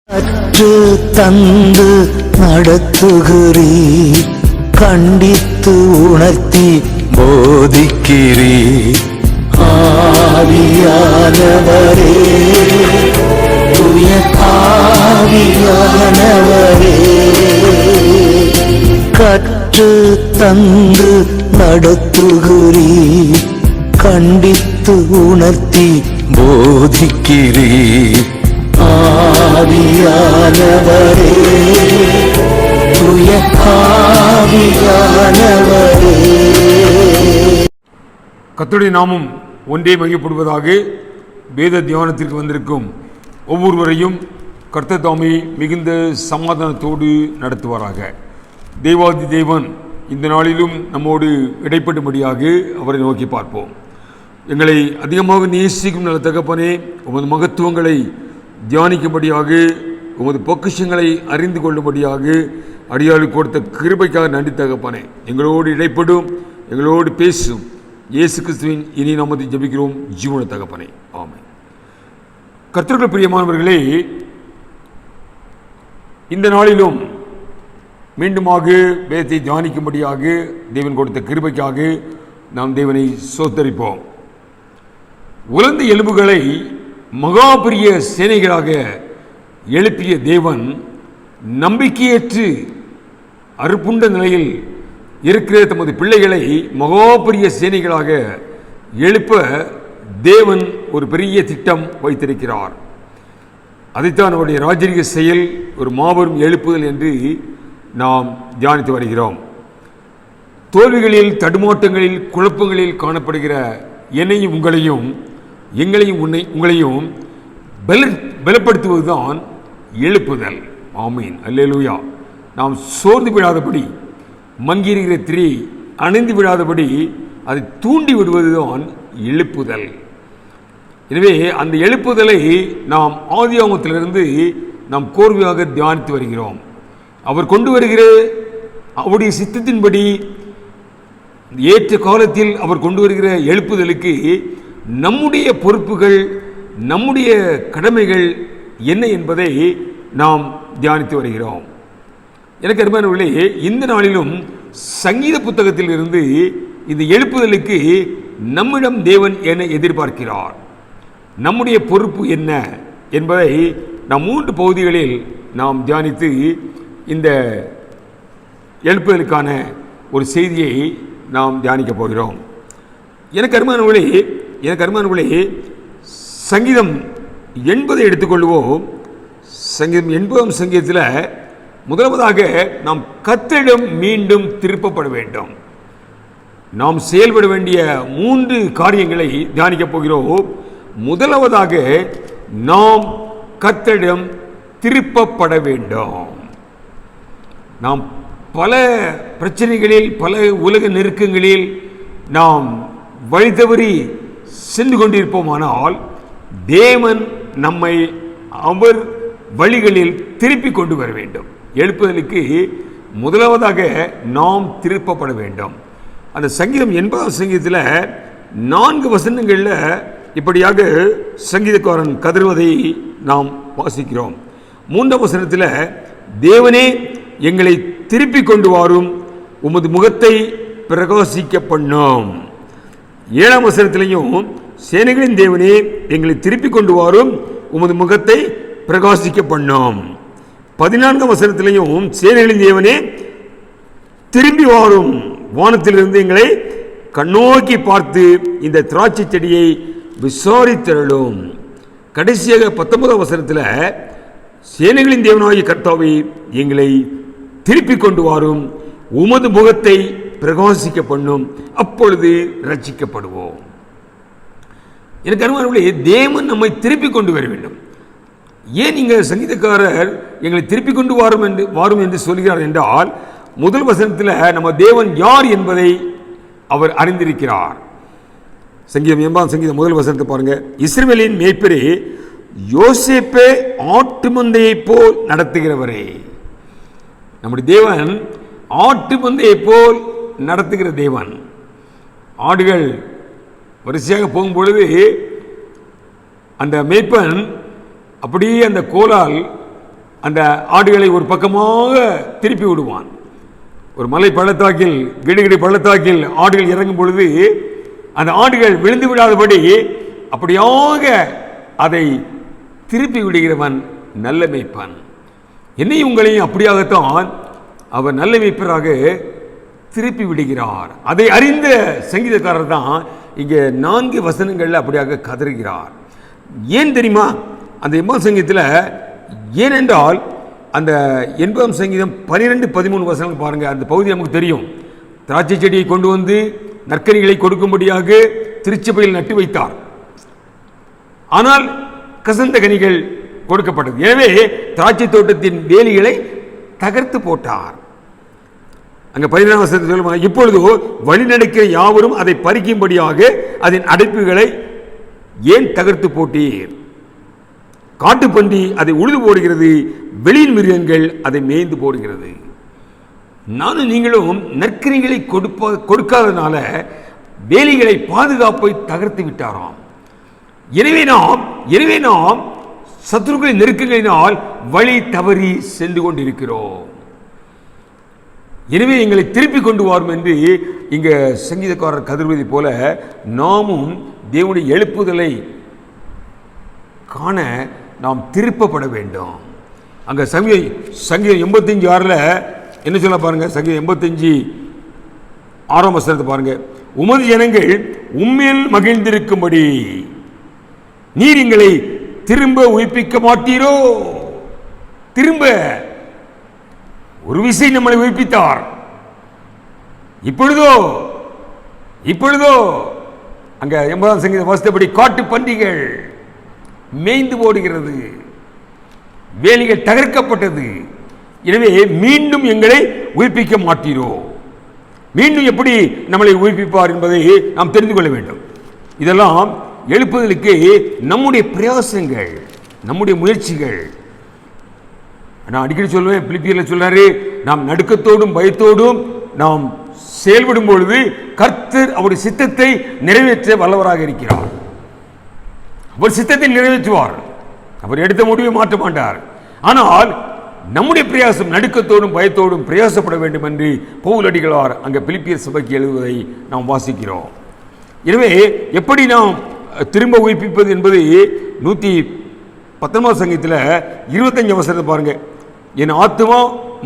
கற்று தந்து நடத்துகிறீர், கண்டித்து உணர்த்தி போதிக்கிறீர். ஆவியானவரே, தூய ஆவியானவரே, கற்று தந்து நடத்துகிறீர், கண்டித்து உணர்த்தி போதிக்கிறீர். ஆவியானவரே, தூய ஆவியானவரே. கர்த்தருடைய நாமம் ஒன்றே மகிமைப்படுவதாக. வேத தியானத்திற்கு வந்திருக்கும் ஒவ்வொருவரையும் கர்த்தர் தாமே மிகுந்த சமாதானத்தோடு நடத்துவாராக. தேவாதி தேவன் இந்த நாளிலும் நம்மோடு இடைப்படும்படியாக அவரை நோக்கி பார்ப்போம். எங்களை அதிகமாக நேசிக்கும் நல்ல தகப்பனே, உமது மகத்துவங்களை தியானிக்கும்படியாக, உமது பொக்கிஷங்களை அறிந்து கொள்ளும்படியாக அடியாளுக்கு கொடுத்த கிருபைக்காக நன்றி தகப்பனே. எங்களோடு இடைப்படும், எங்களோடு பேசும் இயேசு கிறிஸ்துவின் இனி நாமத்தை ஜெபிக்கிறோம் ஜீவன தகப்பனே, ஆமென். கர்த்தருக்குள் பிரியமானவர்களே, இந்த நாளிலும் மீண்டுமாக வேதத்தை தியானிக்கும்படியாக தேவன் கொடுத்த கிருபைக்காக நாம் தேவனை ஸ்தோத்தரிப்போம். உலர்ந்த எலும்புகளை மகா பெரிய சேனைகளாக எழுப்பிய தேவன் நம்பிக்கையற்று அறுப்புண்ட நிலையில் இருக்கிற தமது பிள்ளைகளை மகா பெரிய சேனைகளாக எழுப்ப தேவன் ஒரு பெரிய திட்டம் வைத்திருக்கிறார். அதைத்தான் அவருடைய ராஜரீக செயல், ஒரு மாபெரும் எழுப்புதல் என்று நாம் தியானித்து வருகிறோம். தோல்விகளில், தடுமாட்டங்களில், குழப்பங்களில் காணப்படுகிற என்னையும் உங்களையும், எங்களையும் உங்களையும் பலப்படுத்துவதுதான் எழுப்புதல். ஆமீன், அல்லேலூயா. நாம் சோர்ந்து விடாதபடி, மங்கியிருக்கிற திரி அணிந்து விடாதபடி அதை தூண்டி விடுவதுதான் எழுப்புதல். எனவே அந்த எழுப்புதலை நாம் ஆதியாகமத்திலிருந்து நாம் கோர்வையாக தியானித்து வருகிறோம். அவர் கொண்டு வருகிற அவருடைய சித்தத்தின்படி ஏற்ற காலத்தில் அவர் கொண்டு வருகிற எழுப்புதலுக்கு நம்முடைய பொறுப்புகள், நம்முடைய கடமைகள் என்ன என்பதை நாம் தியானித்து வருகிறோம். எனக்கு அருமையானவர்களே, இந்த நாளிலும் சங்கீத புத்தகத்தில் இருந்து இந்த எழுப்புதலுக்கு நம்மிடம் தேவன் என்ன எதிர்பார்க்கிறார், நம்முடைய பொறுப்பு என்ன என்பதை நாம் 3 பகுதிகளில் நாம் தியானித்து இந்த எழுப்புதலுக்கான ஒரு செய்தியை நாம் தியானிக்க போகிறோம். எனக்கு அருமையானவர்களே, சங்கீதம் 80 எடுத்துக்கொள்வோம். சங்கீதம் 80 சங்கீதத்தில் முதலாவதாக நாம் கர்த்தரிடம் மீண்டும் திருப்பப்பட வேண்டும். நாம் செயல்பட வேண்டிய 3 காரியங்களை தியானிக்கப் போகிறோம். முதலாவதாக நாம் கர்த்தரிடம் திருப்பப்பட வேண்டும். நாம் பல பிரச்சனைகளில், பல உலக நெருக்கங்களில் நாம் வழி தவறி சென்று கொண்டிருப்போமானால் தேவன் நம்மை அவர் வழிகளில் திருப்பி கொண்டு வர வேண்டும். எழுப்புதலுக்கு முதலாவதாக நாம் திருப்பப்பட வேண்டும். அந்த சங்கீதம் 80 சங்கீதத்தில் 4 வசனங்களில் இப்படியாக சங்கீதக்காரன் கதறுவதை நாம் வாசிக்கிறோம். 3ஆம் வசனத்தில், தேவனே எங்களை திருப்பி கொண்டு வாரும், உமது முகத்தை பிரகாசிக்க பண்ணோம். 7ஆம் வசனத்திலையும், சேனைகளின் தேவனே எங்களை திருப்பி கொண்டு வாரும், உமது முகத்தை பிரகாசிக்க பண்ணோம். 14ஆம் வசனத்திலையும், சேனைகளின் தேவனே திரும்பி வாரும், வானத்திலிருந்து எங்களை கண்ணோக்கி பார்த்து இந்த திராட்சை செடியை விசாரித்தருளும். கடைசியாக 19ஆம் வசனத்தில், சேனைகளின் தேவனாகிய கர்த்தாவே எங்களை திருப்பி கொண்டு வாரும், உமது முகத்தை பிரகாசிக்க பண்ணும், அப்பொழுது ரட்சிக்கப்படுவோம். எனக்கு அருமையானவர்களே, தேவன் நம்மை திருப்பி கொண்டு வர வேண்டும். ஏன் இங்கே சங்கீதக்காரர் எங்களை திருப்பி கொண்டு வாரும் என்று சொல்கிறார் என்றால், முதல் வசனத்தில் நம்ம தேவன் யார் என்பதை அவர் அறிந்திருக்கிறார். சங்கீதம் 80 சங்கீதம் முதல் வசனத்தை பாருங்க. இஸ்ரவேலின் மேய்ப்பரே, யோசேப்பை ஆட்டு மந்தையை போல் நடத்துகிறவரே. நம்முடைய தேவன் ஆட்டு மந்தையை போல் நடத்துகிற தேவன். ஆடுகள் வரிசையாக போகும்பொழுது அந்த மேய்ப்பன் அப்படியே அந்த கோலால் அந்த ஆடுகளை ஒரு பக்கமாக திருப்பி விடுவான். ஒரு மலை பள்ளத்தாக்கில், கிடுகிடி பள்ளத்தாக்கில் ஆடுகள் இறங்கும் பொழுது அந்த ஆடுகள் விழுந்து விடாதபடி அப்படியாக அதை திருப்பி விடுகிறவன் நல்ல மேய்ப்பன். என்னையும் உங்களையும் அப்படியாகத்தான் அவர் நல்ல மேய்ப்பராக திருப்பி விடுகிறார். அதை அறிந்த சங்கீதக்காரர் தான் இங்கே 4 வசனங்களில் அப்படியாக கதறுகிறார். ஏன் தெரியுமா? அந்த 80 சங்கீதத்தில் ஏனென்றால் அந்த 80 சங்கீதம் 12-13 வசனங்கள் பாருங்கள். அந்த பகுதி நமக்கு தெரியும். திராட்சை செடியை கொண்டு வந்து நற்கனிகளை கொடுக்கும்படியாக திருச்சபையில் நட்டு வைத்தார். ஆனால் கசந்த கனிகள் கொடுக்கப்பட்டது. எனவே திராட்சை தோட்டத்தின் வேலிகளை தகர்த்து போட்டார். அங்க 14 வசனத்தில் சொல்லுவாங்க, இப்பொழுது வழி நடக்கிற யாவரும் அதை பறிக்கும்படியாக அதன் அடைப்புகளை ஏன் தகர்த்து போட்டீர்? காட்டுப்பன்றி அதை உழுது போடுகிறது, வெளியின் மிருகங்கள் அதை மேய்ந்து போடுகிறது. நானும் நீங்களும் நற்கனிகளை கொடுக்காதனால வேலிகளை பாதுகாப்பை தகர்த்து விட்டாராம். எனவே நாம் சத்துருக்களின் நெருக்கங்களினால் வழி தவறி சென்று கொண்டிருக்கிறோம். எனவே எங்களை திருப்பி கொண்டு வரும் என்று இங்க சங்கீதக்காரர் கதறுவதை போல நாமும் தேவனுடைய எழுப்புதலை காண நாம் திருப்பப்பட வேண்டும். அங்க சங்கீதம் 85:6 என்ன சொல்ல பாருங்க. சங்கீதம் 85:6 வசனத்தை பாருங்க. உமது ஜனங்கள் உம்மில் மகிழ்ந்திருக்கும்படி நீர் எங்களை திரும்ப உயிர்ப்பிக்க மாட்டீரோ? திரும்ப ஒரு விசை நம்மளை உயிர்ப்பித்தார். இப்பொழுதோ அங்க 80 சங்கீத வாசித்தபடி காட்டு பன்றிகள் மேய்ந்து போடுகிறது, வேலிகள் தகர்க்கப்பட்டது. எனவே மீண்டும் எங்களை உயிர்ப்பிக்க மாட்டீரோ? மீண்டும் எப்படி நம்மளை உயிர்ப்பிப்பார் என்பதை நாம் தெரிந்து கொள்ள வேண்டும். இதெல்லாம் எழுப்புதலுக்கு நம்முடைய பிரயாசங்கள், நம்முடைய முயற்சிகள். நான் அடிக்கடி சொல்லுவேன், பிலிப்பியர்ல சொல்றாரு, நாம் நடுக்கத்தோடும் பயத்தோடும் நாம் செயல்படும் பொழுது கர்த்தர் அவருடைய சித்தத்தை நிறைவேற்ற வல்லவராக இருக்கிறார். அவர் சித்தத்தை நிறைவேற்றுவார். அவர் எடுத்த முடிவை மாற்ற மாட்டார். ஆனால் நம்முடைய பிரயாசம் நடுக்கத்தோடும் பயத்தோடும் பிரயாசப்பட வேண்டும் என்று பவுலடிகளார் அங்கே பிலிப்பியர் சபைக்கு எழுதுவதை நாம் வாசிக்கிறோம். எனவே எப்படி நாம் திரும்ப உயிர்ப்பிப்பது என்பது 119 சங்கீதத்தில் 25 வசனத்தை பாருங்க. என் ஆத்துமா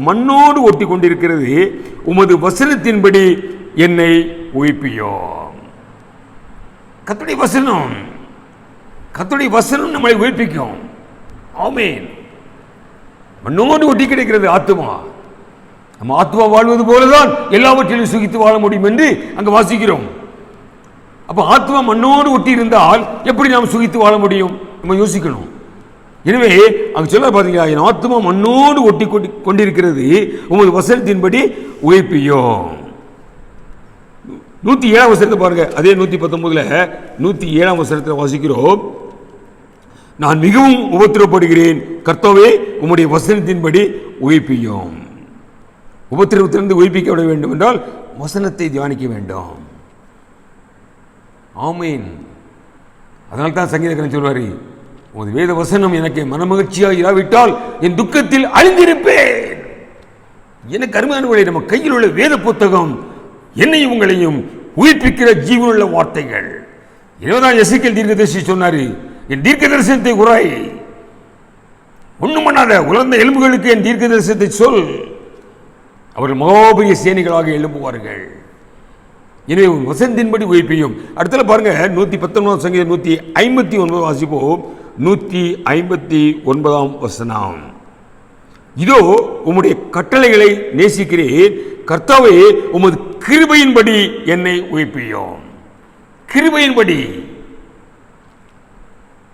மண்ணோடு ஒட்டி கொண்டிருக்கிறது, உமது வசனத்தின்படி என்னை உயிர்ப்பியோ. கர்த்தருடைய வசனம் நம்மளை உயிர்ப்பிக்கும். ஆமென். மண்ணோடு ஒட்டி கிடைக்கிறது ஆத்துமா. நம்ம ஆத்துமா வாழ்வது போலதான் எல்லாவற்றிலும் சுகித்து வாழ முடியும் என்று அங்கு வாசிக்கிறோம். அப்ப ஆத்மா மண்ணோடு ஒட்டி இருந்தால் எப்படி நாம் சுகித்து வாழ முடியும்? நம்ம யோசிக்கணும். எனவே அங்க சொல்ல பாத்தீங்களா, என் ஆத்மா மண்ணோடு ஒட்டி கொண்டிருக்கிறது, உமது வசனத்தின்படி உயிர்ப்பியோ. 107 வசனத்தை பாருங்க. அதே 119 107 வசனத்தில் வாசிக்கிறோம், நான் மிகவும் உபத்திரப்படுகிறேன், கர்த்தாவே உம்முடைய வசனத்தின்படி உயிர்ப்பியோம். உபத்திரவத்திலிருந்து உயிர்ப்பிக்கப்பட வேண்டும் என்றால் வசனத்தை தியானிக்க வேண்டும். ஆமீன். அதனால தான் சங்கீதக்காரன் சொல்வாரு, உமது வேத வசனம் எனக்கு மனமகிழ்ச்சியாக இராவிட்டால் என் துக்கத்தில் அழிந்திருப்பேன். எனக்கு அருமையானவர்களே, நம்ம கையில் உள்ள வேத புத்தகம் என்னையும் உங்களையும் உயிர்ப்பிக்கிற ஜீவனுள்ள வார்த்தைகள். எனவேதான் எசேக்கியேல் தீர்க்கதரிசி சொன்னாரு, என் தீர்க்க தரிசனத்தை உரை, ஒண்ணும் பண்ணாத உலர்ந்த எலும்புகளுக்கு என் தீர்க்க தரிசனத்தை சொல், அவர்கள் மகாபெரிய சேனைகளாக எழும்புவார்கள். எனவே வசனத்தின்படி உயிர்ப்பியும். அடுத்த பாருங்க 119 சங்கீதம் 159 வாசிப்போம். 159 வசனம். இதோ உம்முடைய கட்டளைகளை நேசிக்கிறேன், கர்த்தாவே உமது கிருபையின்படி என்னை உயிர்ப்பியோம். கிருபையின்படி.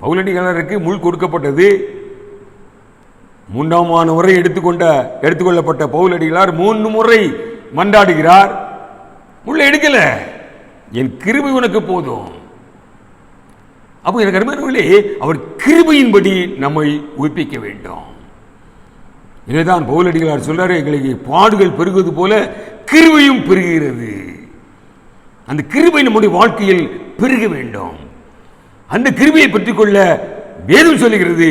பவுலடிகளாருக்கு முள் கொடுக்கப்பட்டது. 3ஆம் முறை எடுத்துக்கொள்ளப்பட்ட பவுலடிகளார் 3 முறை மன்றாடுகிறார். முள்ள எடுக்கல, என் கிருபை உனக்கு போதும். அப்போ எனக்கு அருமையானவர்களே, அவர் கிருபையின்படி நம்மை உயிர்ப்பிக்க வேண்டும். இதைதான் பவுலடிகளார் சொல்றாரு, எங்களுக்கு பாடுகள் பெருகுவது போல கிருபையும் பெருகிறது. அந்த கிருபை நம்முடைய வாழ்க்கையில் பெருக வேண்டும். அந்த கிருபையை பெற்றுக்கொள்ள வேதம் சொல்லுகிறது,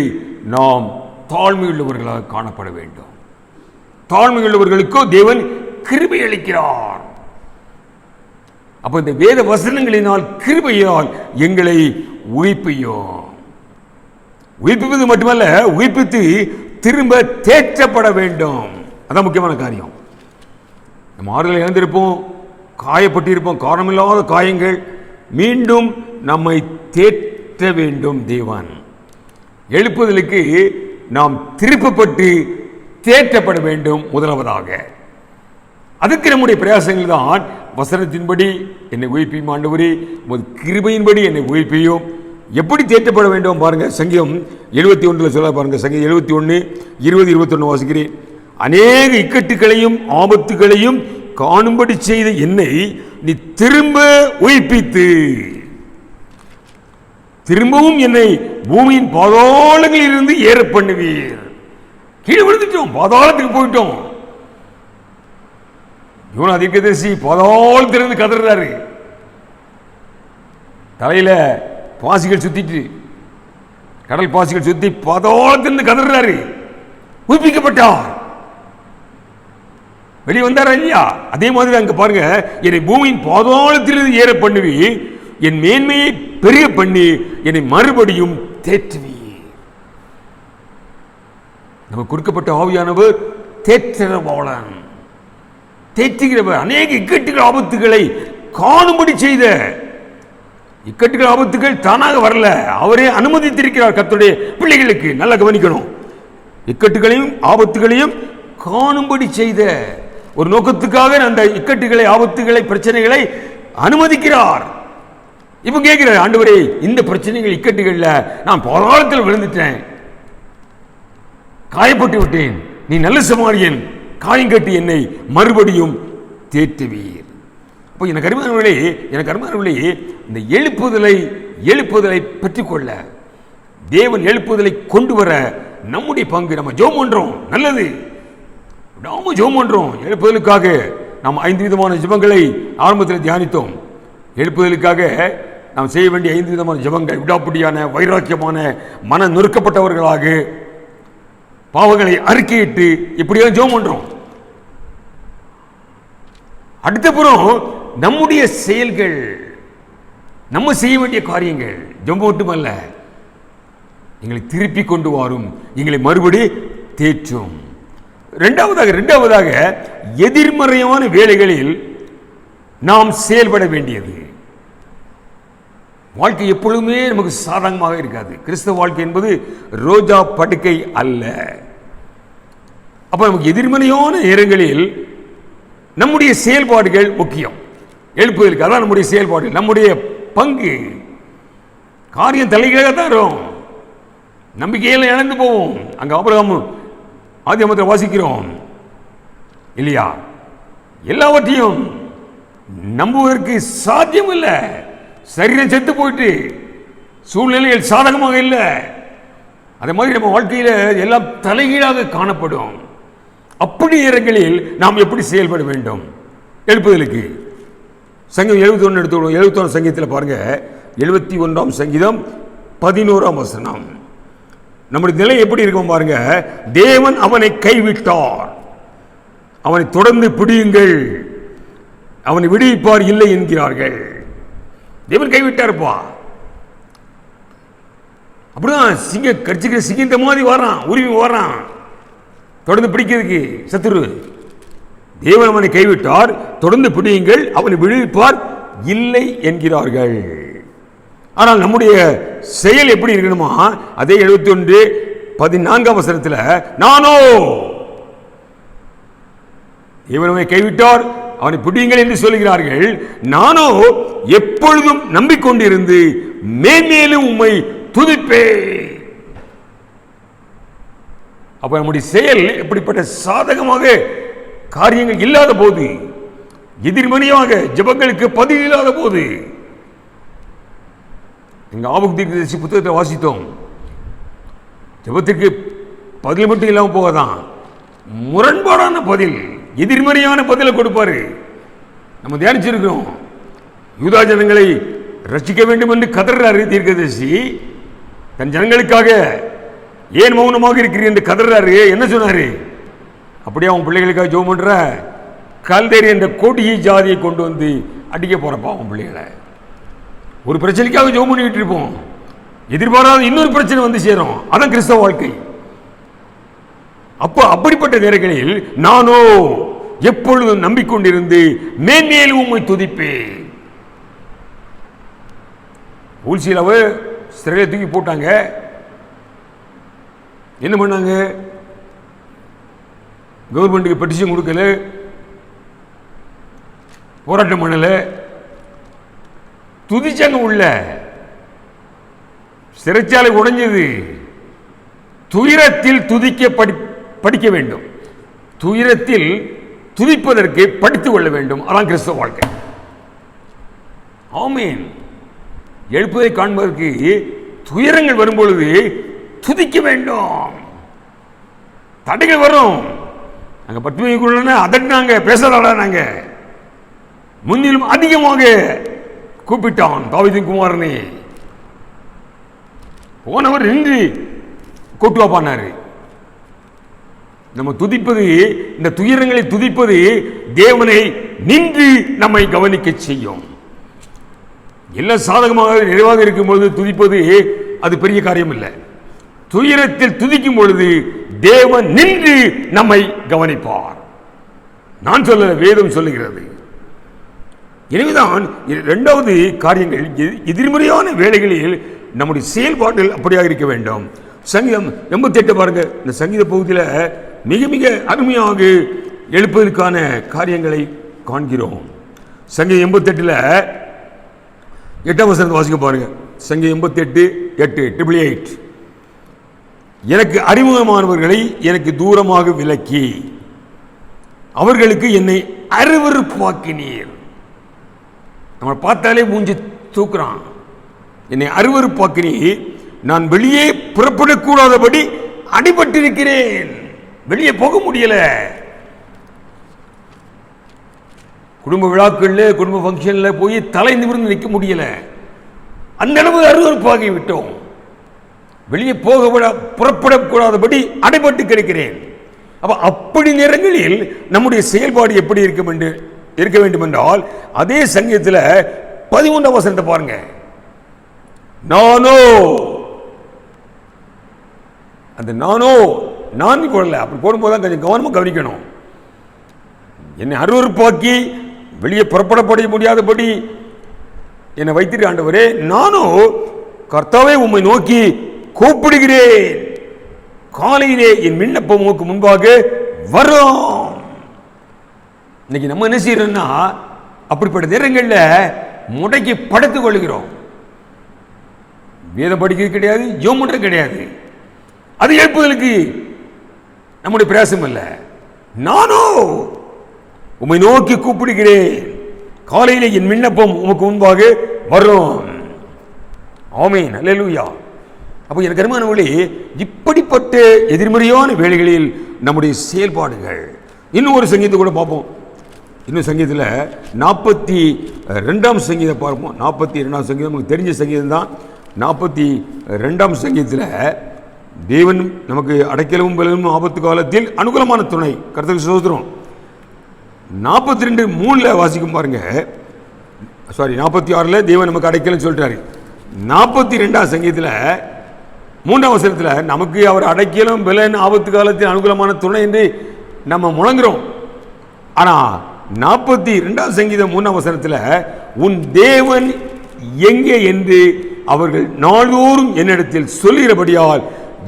நாம் தாழ்மையுள்ளவர்களாக காணப்பட வேண்டும். தாழ்மையுள்ளவர்களுக்கோ தேவன் கிருபை அளிக்கிறார். அப்ப இந்த வேத வசனங்களினால் கிருபையால் எங்களை உயிர்ப்பிப்பது மட்டுமல்ல, உயிர்ப்பித்து திரும்ப தேற்றப்பட வேண்டும். அதான் முக்கியமான காரியம். நம்ம ஆறுதல் இழந்திருப்போம், காயப்பட்டிருப்போம், காரணமில்லாத காயங்கள். மீண்டும் நம்மை தேற்ற வேண்டும் தேவன். எழுப்புதலுக்கு நாம் திருப்பப்பட்டு தேற்றப்பட வேண்டும். முதலாவதாக அதுக்கு நம்முடைய பிரயாசங்கள் தான். வசனத்தின்படி என்னை உயிர்ப்பியும் ஆண்டவரே, உமது கிருபையின்படி என்னை உயிர்ப்பியும். எப்படி தேற்றப்பட வேண்டும் பாருங்க. சங்கீதம் 71 சொல்ல பாருங்க. சங்கீதம் 71 20 21 வாசிக்கிறேன். அநேக இக்கட்டுகளையும் ஆபத்துகளையும் காணும்படி செய்த என்னை நீ திரும்ப உயிர்ப்பித்து திரும்பவும் என்னை பூமியின் பாதாளங்களில் இருந்து ஏற பண்ணுவீர். கீழே விழுந்துட்டோம், பாதாளத்துக்கு போயிட்டோம். யோனா தீர்க்கதரிசி பாதாளத்திலிருந்து கதறாரு. தலையில பாசிகள் சுத்திட்டு, கடல் பாசிகள் சுத்தி பாதாளத்திலிருந்து கதறாரு. உயிர்ப்பிக்கப்பட்டார், வெளியே வந்தாரா இல்லையா? அதே மாதிரி அங்க பாருங்க, என்னை பூமியின் பாதாளத்திலிருந்து ஏற பண்ணுவி, என் மேன்மையை பெரிய பண்ணி என்னை மறுபடியும் தேற்றுவி. நமக்கு கொடுக்கப்பட்ட ஆவியானவர் தேற்றவாளன், தேற்றுகிறவர். அநேக இக்கட்டுகள் ஆபத்துகளை காணும்படி செய்த இக்கட்டுகள் ஆபத்துகள் தானாக வரல, அவரே அனுமதித்திருக்கிறார். கர்த்தருடைய பிள்ளைகளுக்கு நல்லா கவனிக்கணும். இக்கட்டுகளையும் ஆபத்துகளையும் காணும்படி செய்த ஒரு நோக்கத்துக்காக அந்த இக்கட்டுகளை ஆபத்துகளை பிரச்சனைகளை அனுமதிக்கிறார். இப்ப கேட்கிறார், ஆண்டவரே இந்த பிரச்சனைகள் இக்கட்டுகள்ல நான் பாதாளத்தில் விழுந்துட்டேன், காயப்பட்டு விட்டேன், நீ நல்ல சமாரியன், காயம் கட்டி என்னை மறுபடியும் தேற்றுவீர். அப்போ எனக்கு அருமையானவர்களே, இந்த எழுப்புதலை பெற்றுக்கொள்ள, தேவன் எழுப்புதலை கொண்டு வர நம்முடைய பங்கு. நம்ம ஜெபம் பண்றோம், நல்லது, நாம ஜெபம் பண்றோம். எழுப்புதலுக்காக நாம் 5 விதமான ஜெபங்களை ஆரம்பத்தில் தியானித்தோம். எழுப்புதலுக்காக நாம் செய்ய வேண்டிய 5 விதமான ஜெபங்கள்: விடாப்பிடியான, வைராக்கியமான, மன நொறுக்கப்பட்டவர்களாக, பாவங்களை அறிக்கையிட்டு, இப்படியா ஜெபம் பண்றோம். அடுத்த புறம் நம்முடைய செயல்கள், நம்ம செய்ய வேண்டிய காரியங்கள். ஜெபம் மட்டுமல்ல, எங்களை திருப்பி கொண்டு வரும், எங்களை மறுபடி தேற்றும். இரண்டாவதாக எதிர்மறையான வேலைகளில் நாம் செயல்பட வேண்டியது. வாழ்க்கை எப்பொழுதுமே நமக்கு சாதகமாக இருக்காது. கிறிஸ்தவ வாழ்க்கை என்பது ரோஜா படுக்கை அல்ல. அப்ப நமக்கு எதிர்மறையான நேரங்களில் நம்முடைய செயல்பாடுகள் முக்கியம். எழுப்புதலுக்கு அதான் நம்முடைய செயல்பாடு, நம்முடைய பங்கு. காரியம் தலைகீழாக தான் வரும், நம்பிக்கையில் இழந்து போவோம். அங்க ஆபிரகாம் ஆதியாகமத்தில் வாசிக்கிறோம் இல்லையா? எல்லாவற்றையும் நம்புவதற்கு சாத்தியம் இல்லை. சரீரம் செத்து போயிட்டு, சூழ்நிலைகள் சாதகமாக இல்லை. அதே மாதிரி நம்ம வாழ்க்கையில் எல்லாம் தலைகீழாக காணப்படும். அப்படி நேரங்களில் நாம் எப்படி செயல்பட வேண்டும்? எழுப்புதலுக்கு சங்கீதம் 71 எடுத்துக்கணும். 71 சங்கீதத்தில் பாருங்க, 71ஆம் சங்கீதம் 11ஆம் வசனம். நம்முடைய நிலை எப்படி இருக்கும் பாருங்க. தேவன் அவனை கைவிட்டார், அவனை தொடர்ந்து பிடியுங்கள், அவனை விடுவிப்பார் இல்லை என்கிறார்கள். தேவன் கைவிட்டார்ப்பா. அப்படிதான் கட்சிக்கிற சிங்கந்த மாதிரி வரான், உரிமை வரான், தொடர்ந்து பிடிக்கிறதுக்கு சத்துரு. தேவன் அவனை கைவிட்டார், தொடர்ந்து பிடியுங்கள், அவனை விடுவிப்பார் இல்லை என்கிறார்கள். ஆனால் நம்முடைய செயல் எப்படி இருக்கணுமா? அதே 71:14 வசனத்தில், நானோ தேவன் அவனை கைவிட்டார், அவனை பிடியுங்கள் என்று சொல்கிறார்கள், நானோ எப்பொழுதும் நம்பிக்கொண்டிருந்து மேன்மேலும் உம்மை துதிப்பேன். அப்ப நம்முடைய செயல் எப்படிப்பட்ட சாதகமாக காரியங்கள் இல்லாத போது, எதிர்மறையாக ஜெபங்களுக்கு பதில் இல்லாத போது, எங்க ஆபத்து தீர்க்கதரிசி புத்தகத்தை வாசித்தோம். ஜெபத்திற்கு பதில் மட்டும் இல்லாம போகதான், முரண்பாடான பதில், எதிர்மறையான பதிலை கொடுப்பாரு. நம்ம தியானிச்சிருக்கிறோம். யூதா ஜனங்களை ரட்சிக்க வேண்டும் என்று கதறாரு தீர்க்கதரிசி. தன் ஜனங்களுக்காக ஏன் மௌனமாக இருக்கிறீர் என்று கதறாரு. என்ன சொன்னாரு? அப்படியே அவன் பிள்ளைகளுக்காக ஜெபம் பண்ற, கல்தேரி என்ற கொடிய ஜாதியை கொண்டு வந்து அடிக்க போறப்பா அவன் பிள்ளைகளை. ஒரு பிரச்சனைக்காக ஜெபம் பண்ணிட்டு இருப்போம், எதிர்பாராத இன்னொரு பிரச்சனை வந்து சேரும். அதான் கிறிஸ்தவ வாழ்க்கை. அப்போ அப்படிப்பட்ட நேரங்களில் நானோ எப்பொழுதும் நம்பிக்கொண்டிருந்து மேன்மேலும் உம்மை துதிப்பேன். ஊழ்சியிலவ சிறையை தூக்கி போட்டாங்க. என்ன பண்ணாங்க? கவர்மெண்ட்டுக்கு பெட்டிஷன் கொடுக்கல, போராட்டம் பண்ணல, துதிச்சாங்க. உள்ள சிறைச்சாலை உடைஞ்சது. துயரத்தில் துதிக்க படிக்க வேண்டும், துயரத்தில் துதிப்பதற்கு படித்துக் கொள்ள வேண்டும். அதான் கிறிஸ்தவ வாழ்க்கை. ஆமீன். எழுப்புவதை காண்பதற்கு துயரங்கள் வரும்பொழுது துதிக்க வேண்டும். தடைகள் வரும். நாங்க பத்மிக்குள்ள அதட்டினாங்க, பேசலாடா. நாங்க முன்னிலும் அதிகமாக கூப்பிட்டான் தாவீதின் குமாரனே. போனவர் நின்று கொட்டுவா பண்ணாரு. நம்ம துதிப்பது, இந்த துயரங்களை துதிப்பது தேவனை நின்று நம்மை கவனிக்க செய்யும். எல்லாம் சாதகமாக நிறைவாக இருக்கும் பொழுது துதிப்பது அது பெரிய காரியம் இல்லை. துயரத்தில் துதிக்கும் பொழுது தேவன் நின்று நம்மை கவனிப்பார். நான் சொல்ல, வேதம் சொல்லுகிறது. எனவேதான் இரண்டாவது காரியங்கள், எதிர்மறையான வேளைகளில் நம்முடைய செயல்பாடுகள் அப்படியாக இருக்க வேண்டும். சங்கீதம் 88 பாருங்க. இந்த சங்கீத பகுதியில் மிக மிக அருமையாக எழுப்பதற்கான காரியங்களை காண்கிறோம். சங்கீதம் 88 8ஆம் வசனத்தை வாசிக்க பாருங்க. சங்கீதம் 88:8 எனக்கு அறிமுகமானவர்களை எனக்கு தூரமாக விலக்கி அவர்களுக்கு என்னை அருவருப்பாக்கினீர். நம்ம பார்த்தாலே மூஞ்சி தூக்குறான். என்னை அருவருப்பாக்கினீர், நான் வெளியே புறப்படக்கூடாதபடி அடிபட்டிருக்கிறேன். வெளியே போக முடியல. குடும்ப விழாக்களில், குடும்ப ஃபங்க்ஷனில் போய் தலை நிமிர்ந்து நிற்க முடியல. அந்த அளவு அருவருப்பாகி விட்டோம். வெளியே புறப்படக்கூடாதபடி அடைபட்டு கிடைக்கிறேன். அப்படி நேரங்களில் நம்முடைய செயல்பாடு எப்படி இருக்க வேண்டும் என்றால், அதே சங்கீதத்தில் 11ஆம் வசனத்தை பாருங்க. நானோ, அந்த நானோ நான் போடல, அப்படி போடும்போது தான் கொஞ்சம் கவனமாக கவனிக்கணும். என்னை அருவருப்பாக்கி வெளியே புறப்படப்பட முடியாதபடி என்னை வைத்திருக்க ஆண்டவரே, நானோ கர்த்தாவே உம்மை நோக்கி கூப்பிடுகிறேன். காலையிலே என் விண்ணப்பம் உமக்கு முன்பாக வரும். இன்னைக்கு நம்ம என்ன செய்யறோம்னா, அப்படிப்பட்ட நேரங்களில் முடக்கி படுத்துக் கொள்கிறோம். வேதம் படிக்கிறது கிடையாது, ஜெபம் பண்றது கிடையாது. அது எழுப்புதலுக்கு நம்முடைய பிரயாசம் அல்ல. நானோ உம்மை நோக்கி கூப்பிடுகிறேன், காலையிலே என் விண்ணப்பம் உமக்கு முன்பாக வரும். ஆமென், அல்லேலூயா. அப்போ எனக்கு அருமையானவர்களே, இப்படிப்பட்ட எதிர்மறையான வேளைகளில் நம்முடைய செயல்பாடுகள். இன்னும் ஒரு சங்கீதத்தை கூட பார்ப்போம். இன்னும் சங்கீதத்தில் 42ஆம் சங்கீதம் பார்ப்போம். 42ஆம் சங்கீதம் நமக்கு தெரிஞ்ச சங்கீதம் தான். 42ஆம் சங்கீதத்தில் தேவன் நமக்கு அடைக்கலமும் பலனும் ஆபத்து காலத்தில் அனுகூலமான துணை. கர்த்தருக்கு ஸ்தோத்திரம். 42:3 வாசிக்கும் பாருங்க. 46 தேவன் நமக்கு அடைக்கலம் சொல்லிட்டாரு. 42ஆம் சங்கீதத்தில் 3ஆம் வசனத்தில் நமக்கு அவர் அடைக்கலும் பலன் ஆபத்து காலத்தில் அனுகூலமான துணை என்று நம்ம முழங்குறோம். ஆனால் 42ஆம் சங்கீதம் 3ஆம் வசனத்தில் உன் தேவன் எங்கே என்று அவர்கள் நாள்தோறும் என்னிடத்தில் சொல்லுகிறபடியால்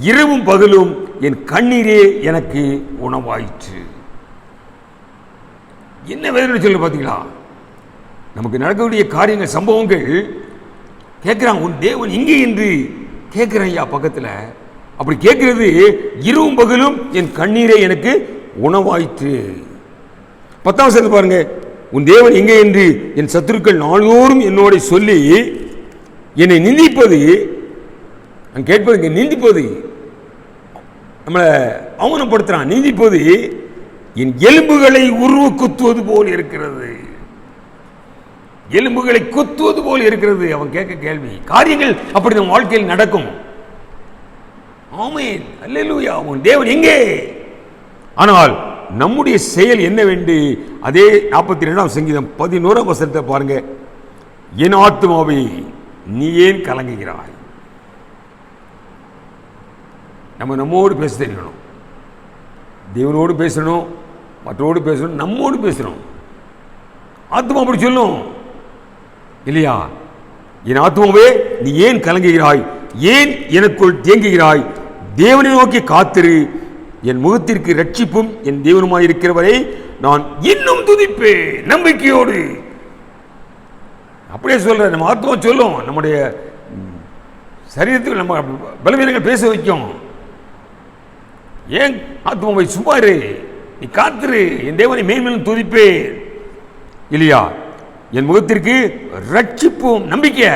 இரவும் பகலும் என் கண்ணீரே எனக்கு உணவாயிற்று. என்ன வேதனை சொல்லு பார்த்தீங்களா? நமக்கு நடக்கக்கூடிய காரியங்கள், சம்பவங்கள் கேட்கிறான். உன் தேவன் இங்கே என்று கேட்கிறேன் ஐயா பக்கத்தில். அப்படி கேட்கிறது இரவும் பகலும் என் கண்ணீரே எனக்கு உணவாயிற்று. 10ஆம் வசனத்தை பாருங்க. உன் தேவன் எங்கே என்று என் சத்துருக்கள் நாள்தோறும் என்னோட சொல்லி என்னை நிந்திப்பது, நான் கேட்பது இங்கே நிந்திப்பது, நம்மளை அவமானப்படுத்துறான். நிந்திப்பது என் எலும்புகளை உருவ குத்துவது போல் இருக்கிறது. எலும்புகளை குத்துவது போல் இருக்கிறது. அவன் கேட்க கேள்வி. காரியங்கள் அப்படி நம் வாழ்க்கையில் நடக்கும். ஆமென், அல்லேலூயா. உன் தேவன் எங்கே? ஆனால் நம்முடைய செயல் என்னவென்று அதே 42ஆம் சங்கீதம் 11ஆம் வசனத்தை பாருங்க. என் ஆத்துமாவே நீ ஏன் கலங்குகிறாய்? நம்மோடு பேச தெரியணும், தேவனோடு பேசணும், மற்றோடு பேசணும், நம்மோடு பேசணும். ஆத்துமா அப்படி சொல்லும் இல்லையா? என் ஆத்துமாவே நீ ஏன் கலங்குகிறாய்? ஏன் எனக்குள் தேங்குகிறாய்? தேவனை நோக்கி காத்திரு, என் முகத்திற்கு ரட்சிப்பும் என் தேவனுமாய் இருக்கிறவரை நான் இன்னும் துதிப்பேன் நம்பிக்கையோடு. அப்படியே சொல்ற நம்ம ஆத்மா சொல்லும், நம்முடைய சரீரத்தில் நம்ம பலவீனங்கள் பேச வைக்கும். ஏன் ஆத்மாவை சும்மாரு, நீ காத்திரு, என் தேவனை மேன்மேலும் துதிப்பேன் இல்லையா? என் முகத்திற்கு ரட்சிப்பும் நம்பிக்கை,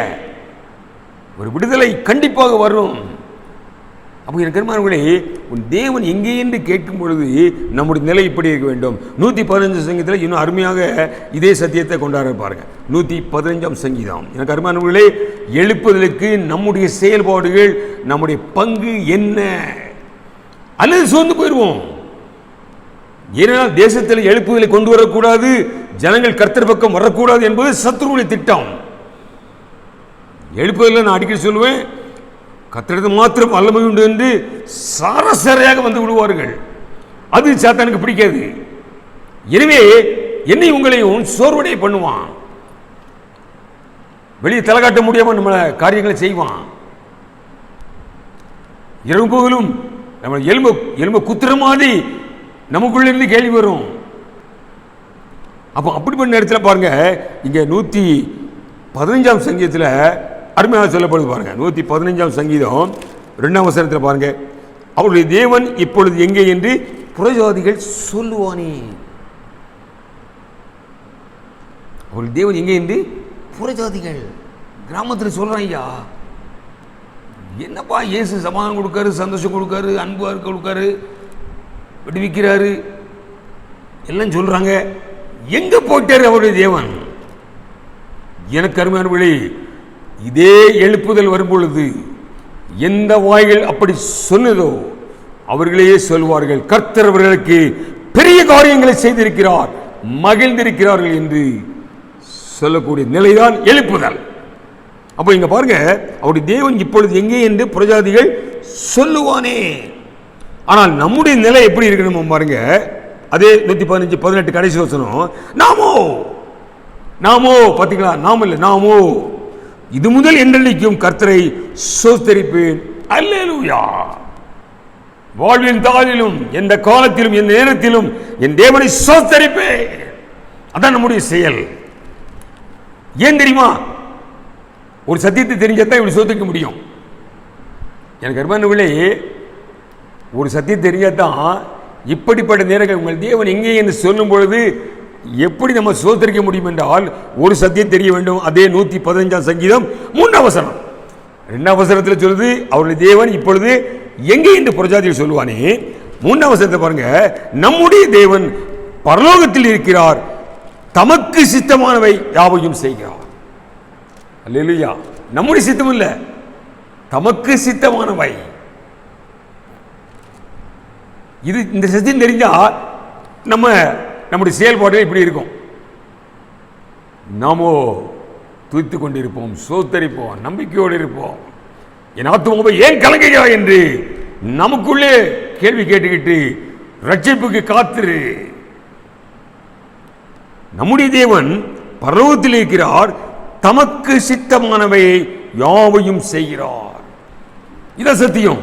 ஒரு விடுதலை கண்டிப்பாக வரும். அப்போ என் கருமானவர்களே, உன் தேவன் எங்கே என்று கேட்கும் பொழுது நம்முடைய நிலை இப்படி இருக்க வேண்டும். 115 சங்கீதத்தில் இன்னும் அருமையாக இதே சத்தியத்தை கொண்டாட பாருங்க. 115ஆம் சங்கீதம். என் கருமானவர்களே, எழுப்புதலுக்கு நம்முடைய செயல்பாடுகள், நம்முடைய பங்கு என்ன? அல்லது சோர்ந்து போயிடுவோம். ஏனென்றால் தேசத்தில் எழுப்புதலை கொண்டு வரக்கூடாது, ஜனங்கள் கர்த்தர் பக்கம் வரக்கூடாது என்பது சத்துருவுடைய திட்டம். எழுப்புதல் நான் அடிக்கடி சொல்லுவேன், கர்த்தருக்கு மாத்திரம் வல்லமை உண்டு என்று சாரசாரையாக வந்து விடுவார்கள். அது சாத்தானுக்கு பிடிக்காது. எனவே என்னை உங்களையும் சோர்வடைய பண்ணுவான், வெளியே தலை காட்ட முடியாமல் நம்மள காரியங்களை செய்வான். இரவு பகலும் நம்ம எலும்பு குத்துற மாதிரி நமக்குள்ள இருந்து கேள்வி வரும். அப்போ அப்படிப்பட்ட நேரத்தில் பாருங்க, இங்க 115ஆம் சங்கீதத்தில் அருமையாக சொல்லப்படுது பாருங்க. 115ஆம் சங்கீதம் 2ஆம் வசனத்தில் பாருங்க, அவருடைய தேவன் இப்பொழுது எங்கே என்று புறஜாதிகள் சொல்லுவானே. அவருடைய தேவன் எங்கே என்று புறஜாதிகள் கிராமத்தில் சொல்றான். ஐயா என்னப்பா, இயேசு சமாதானம் கொடுக்காரு, சந்தோஷம் கொடுக்காரு, அன்பு கொடுக்காரு, விடுவிக்கிறாரு, எல்லாம் சொல்றாங்க. எங்க போயிட்டாரு அவருடைய தேவன்? எனக்கு அருமையானவர்களே, இதே எழுப்புதல் வரும் பொழுது எந்த வாய்கள் அப்படி சொன்னதோ அவர்களே சொல்வார்கள், கர்த்தர் அவர்களுக்கு பெரிய காரியங்களை செய்திருக்கிறார், மகிழ்ந்திருக்கிறார்கள் என்று சொல்லக்கூடிய நிலைதான் எழுப்புதல். அப்போ இங்க பாருங்க, அவருடைய தேவன் இப்பொழுது எங்கே என்று புறஜாதிகள் சொல்லுவானே. ஆனால் நம்முடைய நிலை எப்படி இருக்கணும் பாருங்க. அதே 115-18 கடைசி வசனம், நாமோ பார்த்தீங்களா? நாம் இல்லை, நாமோ இது முதல் என்றென்றைக்கும் கர்த்தரை ஸ்தோத்திரிப்பேன். அல்லேலூயா. வாழ்வின் தாளிலும் எந்த காலத்திலும் எந்த நேரத்திலும் என் தேவனை ஸ்தோத்திரிப்பேன். அதான் நம்முடைய செயல். ஏன் தெரியுமா? ஒரு சத்தியத்தை தெரிஞ்சதான் இப்படி சோதிக்க முடியும். எனக்கு அருமையானவர்களே, ஒரு சத்தியம் தெரியாதான் இப்படிப்பட்ட நேரங்கள் உங்கள் தேவன் எங்கே என்று சொல்லும் பொழுது எப்படி நம்ம சோதரிக்க முடியும் என்றால், ஒரு சத்தியம் தெரிய வேண்டும். அதே 115ஆம் சங்கீதம் 3ஆம் வசனம் 2ஆம் வசனத்தில் சொல்லுது, அவருடைய தேவன் இப்பொழுது எங்கே என்று புறஜாதிகள் சொல்லுவானே. 3ஆம் வசனத்தை பாருங்க, நம்முடைய தேவன் பரலோகத்தில் இருக்கிறார், தமக்கு சித்தமானவை யாவையும் செய்கிறார். அல்லேலூயா. நம்முடைய சித்தம் இல்லை, தமக்கு சித்தமானவை. இது இந்த சத்தியம் தெரிஞ்சா நம்முடைய செயல்பாடு இப்படி இருக்கும். நாமோ துதித்து கொண்டிருப்போம், சோத்தரிப்போம், நம்பிக்கையோடு இருப்போம். என் ஆத்துமாவை ஏன் கலங்குகிறா என்று நமக்குள்ளே கேள்வி கேட்டுக்கிட்டு ரட்சிப்புக்கு காத்திரு. நம்முடைய தேவன் பரலோகத்தில் இருக்கிறார், தமக்கு சித்தமானவை யாவையும் செய்கிறார். இதான் சத்தியம்.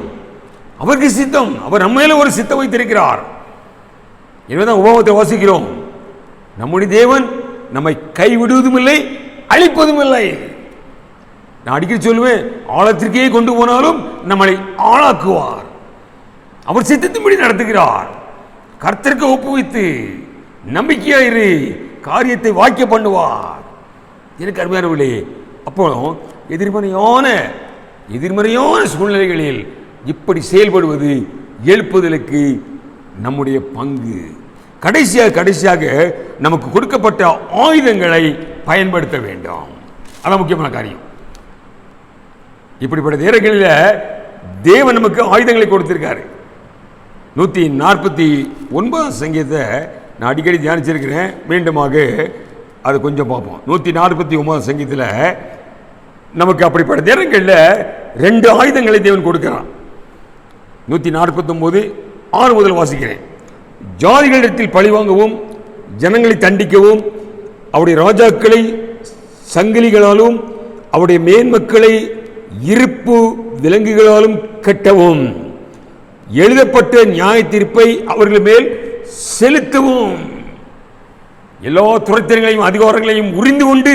அவருக்கு சித்தம், அவர் நம்ம மேல ஒரு சித்தம் வைத்திருக்கிறார். எனவேதான் உபவாசத்தை வாசிக்கிறோம், நம்முடைய தேவன் நம்மை கைவிடுவதும் இல்லை, அழிப்பதும் இல்லை. நான் அடிக்கடி சொல்லுவேன், ஆழத்திற்கே கொண்டு போனாலும் நம்மளை ஆளாக்குவார். அவர் சித்தத்தின்படி நடத்துகிறார். கர்த்தருக்கு ஒப்புவித்து நம்பிக்கையாயிரு, காரியத்தை வாக்கிய பண்ணுவார். எனக்கு அருமையானவர்களே, அப்போ எதிர்மறையான சூழ்நிலைகளில் இப்படி செயல்படுவது எழுப்புதலுக்கு நம்முடைய பங்கு. கடைசியாக நமக்கு கொடுக்கப்பட்ட ஆயுதங்களை பயன்படுத்த வேண்டும். அதான் முக்கியமான காரியம். இப்படிப்பட்ட நேரங்களில் தேவன் நமக்கு ஆயுதங்களை கொடுத்திருக்காரு. 149 சங்கீதத்தை நான் அடிக்கடி தியானிச்சிருக்கிறேன். மீண்டுமாக அது கொஞ்சம் பார்ப்போம். 149 சங்கீதத்தில் நமக்கு அப்படிப்பட்ட நேரங்களில் 2 ஆயுதங்களை தேவன் கொடுக்கிறான். 149 6 முதல் வாசிக்கிறேன். ஜாதிகளிடத்தில் பழிவாங்கவும் ஜனங்களை தண்டிக்கவும் அவருடைய ராஜாக்களை சங்கிலிகளாலும் அவருடைய மேன்மக்களை இருப்பு விலங்குகளாலும் கட்டவும் எழுதப்பட்ட நியாய தீர்ப்பை அவர்கள் மேல் செலுத்தவும். எல்லா துறைத்திறங்களையும் அதிகாரங்களையும் உரிந்து கொண்டு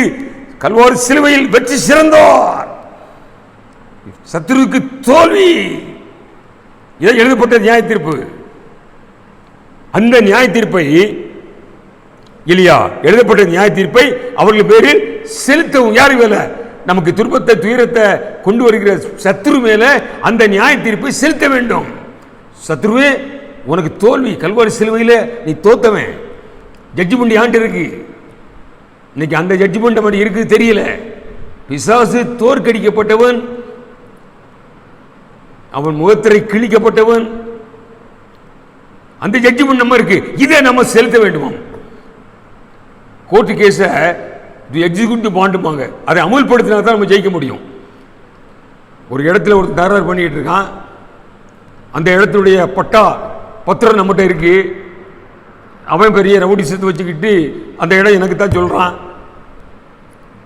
கல்வாரி சிலுவையில் வெற்றி சிறந்தார். சத்துருவுக்கு தோல்வி. இதை எழுதப்பட்ட நியாய தீர்ப்பு. அந்த நியாய தீர்ப்பை இல்லையா, எழுதப்பட்ட நியாய தீர்ப்பை அவர்கள் பேரில் செலுத்தவும். யாரு மேல? நமக்கு துன்பத்தை துயரத்தை கொண்டு வருகிற சத்துரு மேல அந்த நியாய தீர்ப்பை செலுத்த வேண்டும். சத்துருவே, உனக்கு தோல்வி. கல்வாரி சிலுவையில் நீ தோத்தவன். ஜட்ஜ்மெண்ட் ஆண்டு இருக்கு. இன்னைக்கு அந்த ஜட்ஜ்மெண்ட் அப்படி இருக்கு தெரியல. பிசாசு தோற்கடிக்கப்பட்டவன், அவன் முகத்திரை கிழிக்கப்பட்டவன். அந்த ஜட்ஜ்மெண்ட் நம்ம இருக்கு. இதை நம்ம செலுத்த வேண்டுமாம். கோர்ட்டு கேஸ எக்ஸிக்யூட்டிவ் பாண்டுமாங்க, அதை அமுல்படுத்தினா தான் நம்ம ஜெயிக்க முடியும். ஒரு இடத்துல ஒரு தகராறு பண்ணிட்டு இருக்கான். அந்த இடத்துடைய பட்டா பத்திரம் நம்மகிட்ட இருக்கு. அவன் பெரிய ரவுடி சேர்த்து வச்சுக்கிட்டு அந்த இடம் எனக்கு தான் சொல்றான்.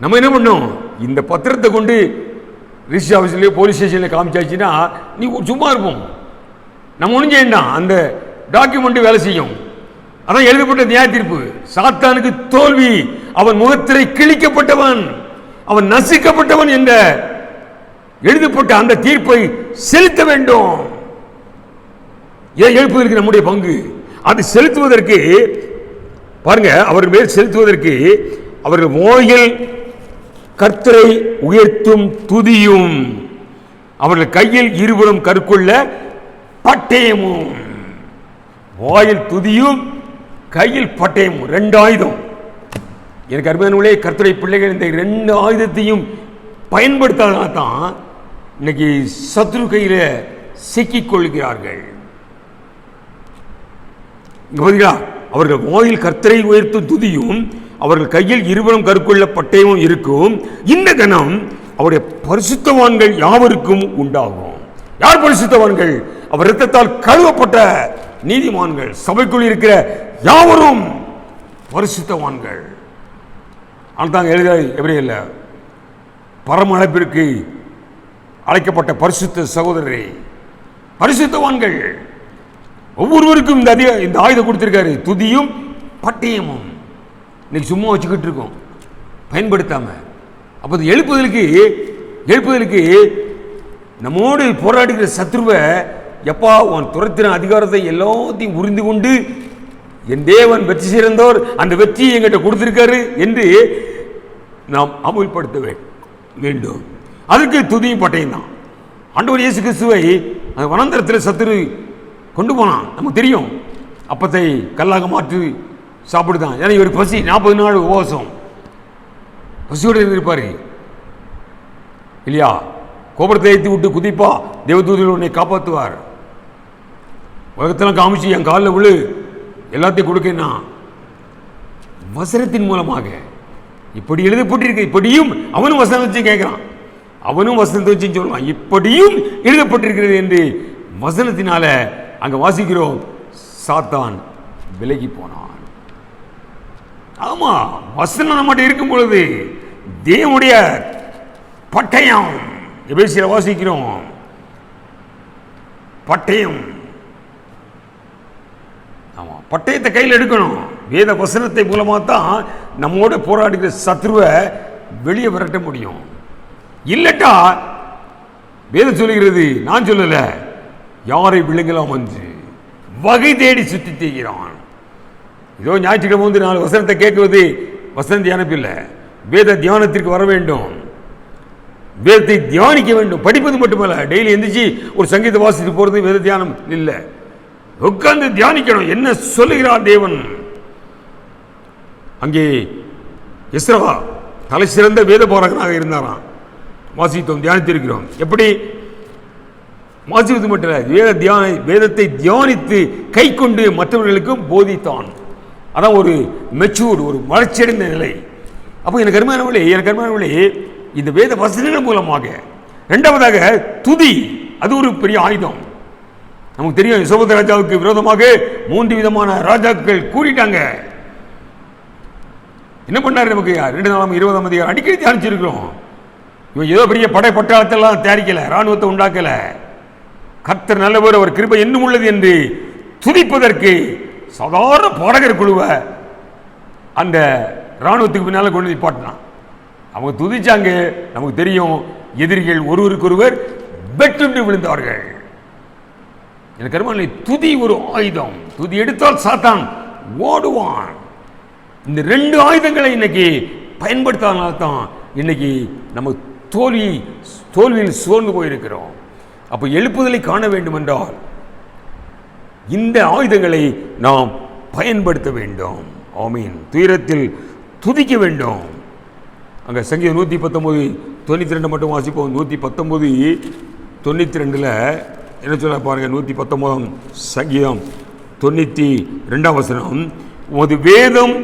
நம்ம என்ன பண்ணோம்? இந்த பத்திரத்தை கொண்டு ரிஜிஸ்டர் ஆஃபீஸ்லயோ போலீஸ் ஸ்டேஷன்ல காமிச்சாச்சுன்னா நீ சும்மா இருப்போம். நம்ம ஒன்றும் செய்யண்டாம். அந்த டாக்குமெண்ட் வேலை செய்யும். அதான் எழுதப்பட்ட நியாய தீர்ப்பு. சாத்தானுக்கு தோல்வி. அவன் முகத்திரை கிழிக்கப்பட்டவன், அவன் நசுக்கப்பட்டவன் என்ற எழுதப்பட்ட அந்த தீர்ப்பை செலுத்த வேண்டும். இதை எழுப்புவதற்கு நம்முடைய பங்கு. அது செலுத்துவதற்கு பாருங்க, அவர்கள் மேல் செலுத்துவதற்கு அவர்கள் வாயில் கர்த்தரை உயர்த்தும் துதியும் அவர்கள் கையில் இருபுறம் கற்கொள்ள பட்டயமும். வாயில் துதியும் கையில் பட்டயமும், 2 ஆயுதம். எனக்கு அருமையானவர்களே, கர்த்தருடைய பிள்ளைகள் இந்த 2 ஆயுதத்தையும் பயன்படுத்தாதான் தான் இன்னைக்கு சத்ரு கையில் சிக்கிக் கொள்கிறார்கள். அவர்கள் வாயில் கர்த்தரை உயர்த்தும் துதியும் அவர்கள் கையில் இருபுறம் கற்கொள்ள பட்டயமும் இருக்கும். இந்த கணம் அவருடைய பரிசுத்தவான்கள் யாவருக்கும் உண்டாகும். யார் பரிசுத்தவான்கள்? அவர் இரத்தத்தால் கழுவப்பட்ட நீதிமான்கள். சபைக்குள் இருக்கிற யாவரும் பரிசுத்தவான்கள். அதுதான் எழுத எபிரேயர்ல பரம அழைப்பிற்கு அழைக்கப்பட்ட பரிசுத்த சகோதரரே, பரிசுத்தவான்கள். ஒவ்வொருவருக்கும் இந்த ஆயுதம் கொடுத்திருக்காரு, துதியும் பட்டயமும். இன்னைக்கு சும்மா வச்சுக்கிட்டு இருக்கோம் பயன்படுத்தாம. அப்போ எழுப்புதலுக்கு நம்மோடு போராடுகிற சத்ருவை எப்பா உன் துரத்தின அதிகாரத்தை எல்லாத்தையும் உறிந்து கொண்டு என் தேவன் வெற்றி சிறந்தோர், அந்த வெற்றியை எங்கிட்ட கொடுத்திருக்காரு என்று நாம் அமுல்படுத்த வேண்டும். அதுக்கு துதியும் பட்டயம் தான். ஆண்டவர் இயேசு கிறிஸ்துவை அந்த வனாந்தரத்தில் சத்துரு கொண்டு போனான். நமக்கு தெரியும். அப்பத்தை கல்லாக மாற்றி சாப்பிடுதான். ஏன்னா இவர் பசி 40 நாள் உபவாசம் பசியோடு இருந்திருப்பாரு இல்லையா? கோபுரத்தை ஏற்றி விட்டு குதிப்பா, தேவதூதர்கள் உன்னை காப்பாற்றுவார். உலகத்தெல்லாம் காமிச்சு என் காலில் விழு, எல்லாத்தையும் கொடுக்கனா வசனத்தின் மூலமாக இப்படி எழுதப்பட்டிருக்கு. இப்படியும் அவனும் வசனம் வச்சு கேட்கிறான், அவனும் வசனத்தை வச்சு சொல்லுவான். இப்படியும் எழுதப்பட்டிருக்கிறது என்று வசனத்தினால அங்க வாசிக்கிறோம். சாத்தான் விலகி போனான். ஆமா, வசனம் நம்மகிட்ட இருக்கும் பொழுது தேவனுடைய பட்டயம் எபேசியர் வாசிக்கிறோம். பட்டயம், ஆமா, பட்டயத்தை கையில் எடுக்கணும். வேத வசனத்தை மூலமாக தான் நம்மோட போராடுகிற சத்ருவை வெளியே விரட்ட முடியும். இல்லட்டா வேதம் சொல்லுகிறது, நான் சொல்லல, யாரை விழுங்கலாம் என்று வகை தேடி சுத்தி தீர்கிறான். இதோ ஞாயிற்றுக்கிழமை வந்து 4 வசனத்தை கேட்குவது வசன தியானம் இல்லை. வேத தியானத்திற்கு வர வேண்டும், வேதத்தை தியானிக்க வேண்டும். படிப்பது மட்டுமல்ல, டெய்லி எந்திரிச்சு ஒரு சங்கீத வாசித்து போறது வேத தியானம் இல்லை. உட்கார்ந்து தியானிக்கணும், என்ன சொல்லுகிறார் தேவன். அங்கே எஸ்ரா தலை சிறந்த வேத பாரகனாக இருந்தாராம். வாசித்தோம், தியானித்திருக்கிறோம். எப்படி வாசிப்பது மட்டும் இல்லை, வேதத்தை தியானித்து கை கொண்டு மற்றவர்களுக்கும் போதித்தான். அதான் ஒரு மெச்சூர்டு, ஒரு வளர்ச்சியடைந்த நிலை. அப்போ எனக்கு அருமையானவர்களே, இந்த வேத வசனங்கள் மூலமாக இரண்டாவதாக துதி, அது ஒரு பெரிய ஆயுதம். நமக்கு தெரியும், யோசபாத் ராஜாவுக்கு விரோதமாக 3 விதமான ராஜாக்கள் கூறிட்டாங்க. என்ன பண்ணாரு? நமக்கு 2 நாளாம் 20ஆம் அதிகாரம் அடிக்கடி தியானிச்சிருக்கிறோம். இவன் ஏதோ பெரிய படை பட்டாளத்தெல்லாம் தயாரிக்கல, இராணுவத்தை உண்டாக்கல. கர்த்தர் நல்லவர், அவர் கிருபை இன்னும் உள்ளது என்று துதிப்பதற்கு சாதாரண பாடகர் குழுவை அந்த இராணுவத்துக்கு பின்னால் கொண்டு நிப்பாட்டினான். அவங்க துதிச்சாங்க. நமக்கு தெரியும், எதிரிகள் ஒருவருக்கொருவர் வெட்டுண்டு விழுந்தார்கள். எனக்கு கருமாநிலை, துதி ஒரு ஆயுதம். துதி எடுத்தால் சாத்தான் ஓடுவான். இந்த 2 ஆயுதங்களை இன்னைக்கு பயன்படுத்தாதனால்தான் இன்னைக்கு நம்ம தோல்வியில் சோர்ந்து போயிருக்கிறோம். அப்போ எழுப்புதலை காண வேண்டும் என்றால் இந்த ஆயுதங்களை நாம் பயன்படுத்த வேண்டும். ஆமீன். துயரத்தில் துதிக்க வேண்டும். அங்கே சங்கீதம் 119:92 மட்டும் வாசிப்போம். 119:92 என்ன சொல்ல பாருங்க. 119 சங்கீதம் 92 உமது வேதம்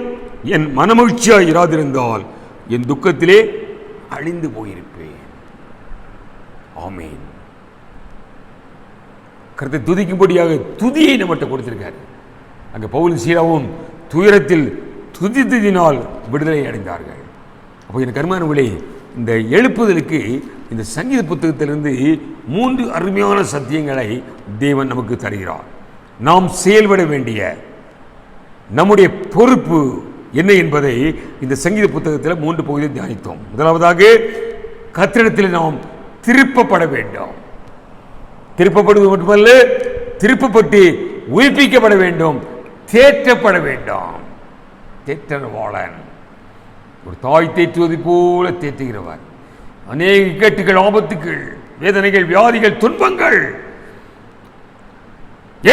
என் மனமகிழ்ச்சியாக இராதிருந்தால் என் துக்கத்திலே அழிந்து போயிருப்பேன். ஆமீன். கர்த்தரை துதிக்கும்படியாக துதியை நம்மகிட்ட கொடுத்திருக்காரு. அங்கே பவுலும் சீலாவும் துயரத்தில் துதித்ததினால் விடுதலை அடைந்தார்கள். அப்போ எனக்கு அருமையானவர்களே, இந்த எழுப்புதலுக்கு இந்த சங்கீத புத்தகத்திலிருந்து 3 அருமையான சத்தியங்களை தேவன் நமக்கு தருகிறார். நாம் செயல்பட வேண்டிய நம்முடைய பொறுப்பு என்ன என்பதை இந்த சங்கீத புத்தகத்தில் 3 பகுதியில் தியானித்தோம். முதலாவதாக, கர்த்தரிடத்தில் நாம் திருப்பப்பட வேண்டும். திருப்பப்படுவது மட்டுமல்ல, திருப்பப்பட்டு உயிர்ப்பிக்கப்பட வேண்டும், தேற்றப்பட வேண்டும். தேற்றவாளன், ஒரு தாய் தேற்றுவது போல தேற்றுகிறவர். அநேக இக்கட்டுகள், ஆபத்துகள், வேதனைகள், வியாதிகள், துன்பங்கள்,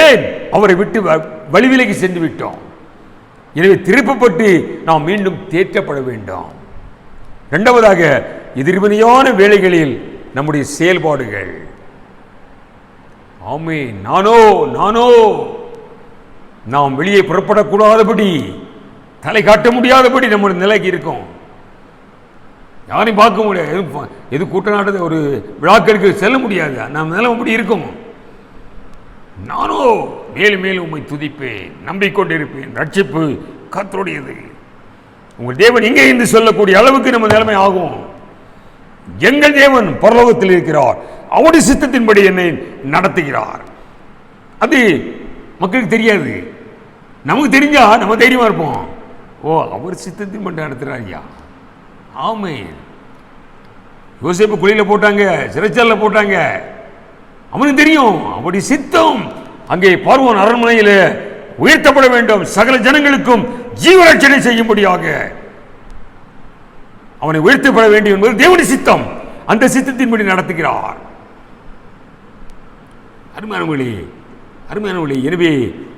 ஏன் அவரை விட்டு வழிவிலகி சென்று விட்டோம். எனவே திருப்பப்பட்டு நாம் மீண்டும் தேற்றப்பட வேண்டும். இரண்டாவதாக, எதிர்வினையான வேளைகளில் நம்முடைய செயல்பாடுகள். ஆமென். நானோ நாம் வெளியே புறப்படக்கூடாதபடி, தலை காட்ட முடியாதபடி நம்முடைய நிலைக்கு இருக்கும். யாரையும் பார்க்க முடியாது. எது கூட்ட நாட்டது ஒரு விழாக்களுக்கு செல்ல முடியாது. நம்ம நிலை அப்படி இருக்கும். நானோ மேலும் மேலும் உம்மை துதிப்பேன், நம்பிக்கொண்டிருப்பேன், ரட்சிப்பு கர்த்தருடையது. உங்கள் தேவன் எங்கே என்று சொல்லக்கூடிய அளவுக்கு நம்ம நிலைமை ஆகும். எங்கள் தேவன் பரலோகத்தில் இருக்கிறார், அவருடைய சித்தத்தின்படி என்னை நடத்துகிறார். அது மக்களுக்கு தெரியாது. நமக்கு தெரிஞ்சா நம்ம தைரியமா இருப்போம். ஓ, அவர் சித்தத்தின் மட்டும் நடத்துறார் ஐயா. ஆமென். யோசேப்பு குழியில போட்டாங்க, சிறைச்சாலையில் போட்டாங்க. அவனுக்கு தெரியும் அவருடைய சித்தம். அங்கே பார்வோன் அரண்மனையில் உயர்த்தப்பட வேண்டும், சகல ஜனங்களுக்கும் ஜீவரட்சணை செய்யும்படியாக அவனை உயர்த்தப்பட வேண்டும் என்பது தேவனுடைய சித்தம். அந்த சித்தத்தின்படி நடத்துகிறார். அருமையானவர்களே, எனவே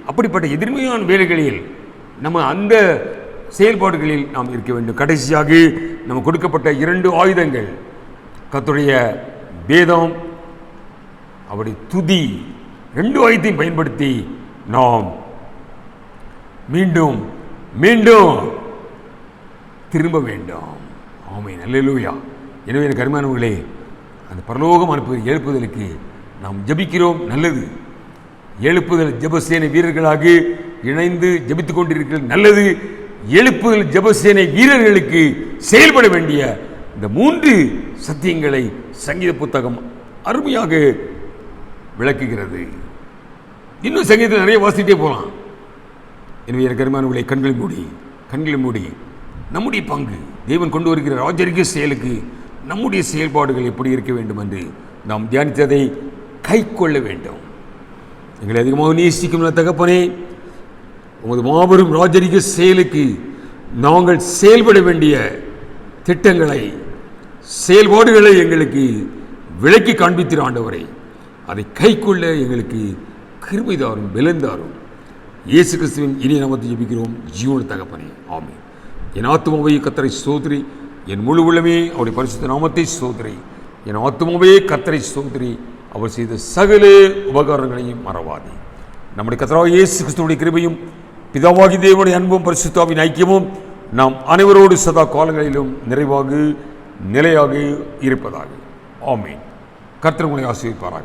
அப்படிப்பட்ட எதிர்மையான வேலைகளில் நம்ம அந்த செயல்பாடுகளில் நாம் இருக்க வேண்டும். கடைசியாக நம்ம கொடுக்கப்பட்ட 2 ஆயுதங்கள், கர்த்தருடைய வேதம், அவருடைய துதி, 2 ஆயுதத்தையும் பயன்படுத்தி நாம் மீண்டும் மீண்டும் திரும்ப வேண்டும். ஆமென். அல்லேலூயா. எனவே எனக்கு அருமையானவர்களே, அந்த பரலோகம் எழுப்புதலுக்கு நாம் ஜபிக்கிறோம். நல்லது. எழுப்புதல் ஜெபசேனை வீரர்களாக இணைந்து ஜபித்துக் கொண்டிருக்கிறது. நல்லது. எழுப்புதல் ஜெபசேனை வீரர்களுக்கு செயல்பட வேண்டிய இந்த 3 சத்தியங்களை சங்கீத புத்தகம் அருமையாக விளக்குகிறது. இன்னும் சங்கீதத்தில் நிறைய வாசிட்டே போகலாம். எனவே எனக்கு அருமையானவர்களே, கண்களை மூடி நம்முடைய பங்கு, தேவன் கொண்டு வருகிற ராஜரிக செயலுக்கு நம்முடைய செயல்பாடுகள் எப்படி இருக்க வேண்டும் என்று நாம் தியானித்ததை கை கொள்ள வேண்டும். எங்களை அதிகமாக நேசிக்கும் தகப்பனே, உமது மாபெரும் ராஜரிக செயலுக்கு நாங்கள் செயல்பட வேண்டிய திட்டங்களை, செயல்பாடுகளை எங்களுக்கு விளக்கி காண்பித்திரு ஆண்டவரை. அதை கை கொள்ள எங்களுக்கு கிருபை தாரும், பலன் தாரும். இயேசு கிறிஸ்துவின் இனிய நாமத்தை ஜெபிக்கிறோம் ஜீவன தகப்பனே. ஆமென். என் ஆத்துமாவே கர்த்தரை ஸ்தோத்திரி, என் முழு உள்ளமே அவருடைய பரிசுத்த நாமத்தை ஸ்தோத்திரி. என் ஆத்துமாவே கர்த்தரை ஸ்தோத்திரி, அவர் செய்த சகல உபகாரங்களையும் மறவாதே. நம்முடைய கர்த்தராகிய இயேசு கிறிஸ்துவுடைய கிருபையும் பிதாவாகிய தேவனுடைய அன்பும் பரிசுத்தாவின் ஐக்கியமும் நாம் அனைவரோடு சதா காலங்களிலும் நிறைவாக நிலையாக இருப்பதாக. ஆமென். கர்த்தர் உங்களை ஆசீர்வதிப்பாராக.